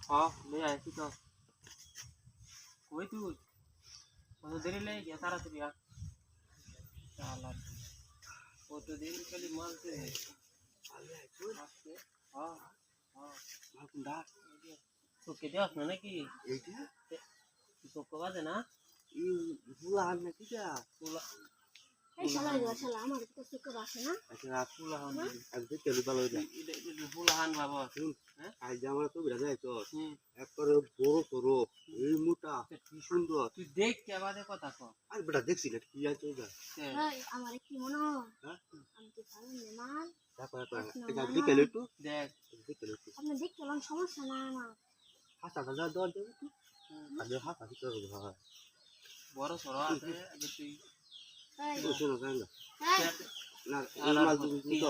ले आए तू तो कोई तू वो देरी ले गया तारा तू यार साला वो तो देरी कली मालते है हाँ हाँ माल कुंडा तो क्या असना ना कि तो को बात है ना ये फूला हाल में क्या फूला এই শালা আমার তো সুখ আসে না अच्छा फूला हाल अब तो चलू बालो जा ये फूला हाल बाबा हैं आज जामा तो बिरा जाए तो एक पर বড় সরো এই মোটা কি সুন্দর তুই দেখ কে বাদে কথা কো আর বেটা দেখছিস না কি আছে ওটা এই আমার কি মনে হয় হ্যাঁ আমি কি ভালো মেমান দেখো এটা দেখলে একটু দেখ দেখলে একটু আপনি দেখলাম সমস্যা না আমার হাসা দাদা দর দেব তুই আগে হাসা কি করব হয় বড় সরো আছে আগে তুই এই শোনো কেন না মাল তুই তো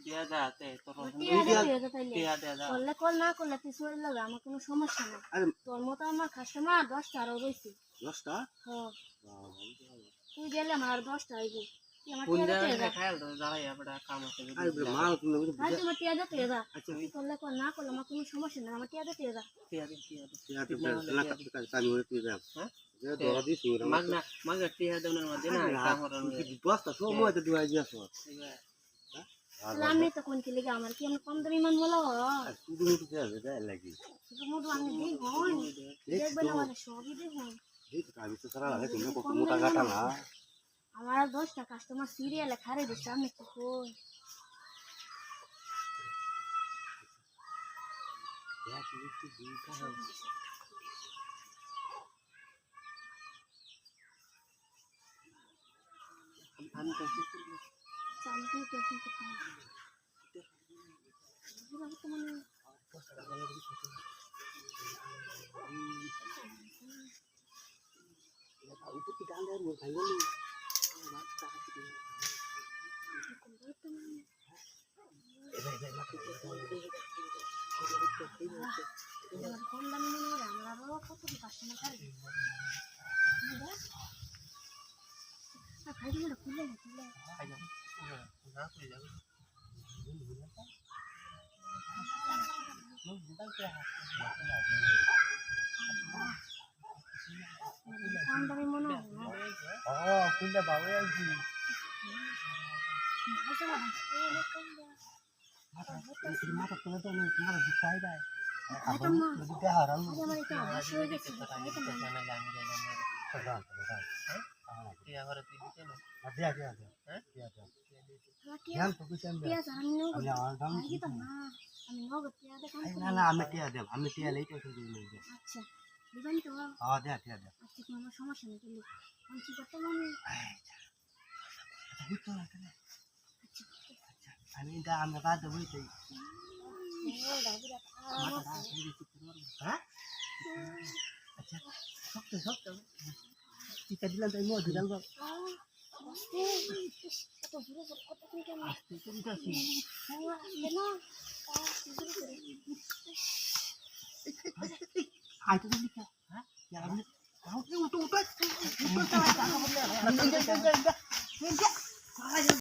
দিয়া যাতে তোর দিয়া দা করলে কল না করলে তুই সরে লাগা আমার কোনো সমস্যা না তোর মতো আমার কাস্টমার 10টা আরো রইছে 10টা হ্যাঁ তুই গেলে আমার 10টা আইব তুই আমার কোন জায়গায় খাইল তো দাঁড়াই বড় কাম আছে আরে মাল তুমি ভাই তুমি টিয়া দে যা আচ্ছা তুই করলে কল না করলে আমার কোনো সমস্যা না আমার টিয়া দে যা টিয়া দে না কাজ করে তুই যা হ্যাঁ যে দরা দিছ মাগনা টিয়া দেন না মধ্যে না কাম করার বস্তা সময় তো দুই যাস আমি তো কোন কি লাগে আমার কি আমি কম দামি মান বলা হয় শুধু মুটু দেয় লাগি শুধু মুটু আমি দেই হন দেখবে না মানে সবই দেই হন এই তো আমি তো সারা লাগে তুমি কত মোটা গাটা না আমার 10টা কাস্টমার সিরিয়ালে খারে দিছ আমি কি কই ইয়া কি তুই কা আমি তো চালু করতে করতে বুঝা তো মানে উপর কি ডাল দেয় খাই গেল কম দামি মনে হয় আমরা কত কাস্টমার খারে খাই দিলে খুলে খাই যাও না খুলে যাবে কম দামি মনে হয় খুললে বাবা আইছি মাথা তুলে তো মাথা দিতে দেয় আমি টিয়া লেই আচ্ছা দিবেন তো হ্যাঁ দেখ দেখ আচ্ছা কোনো সমস্যা নেই তাহলে আমি কি করতে মানে আমি এটা আমরা বাদ দেবো তাই আচ্ছা শক্ত শক্ত টিকা দিলাম তাই মধু দিলাম আইতে দিলি হ্যাঁ উঠো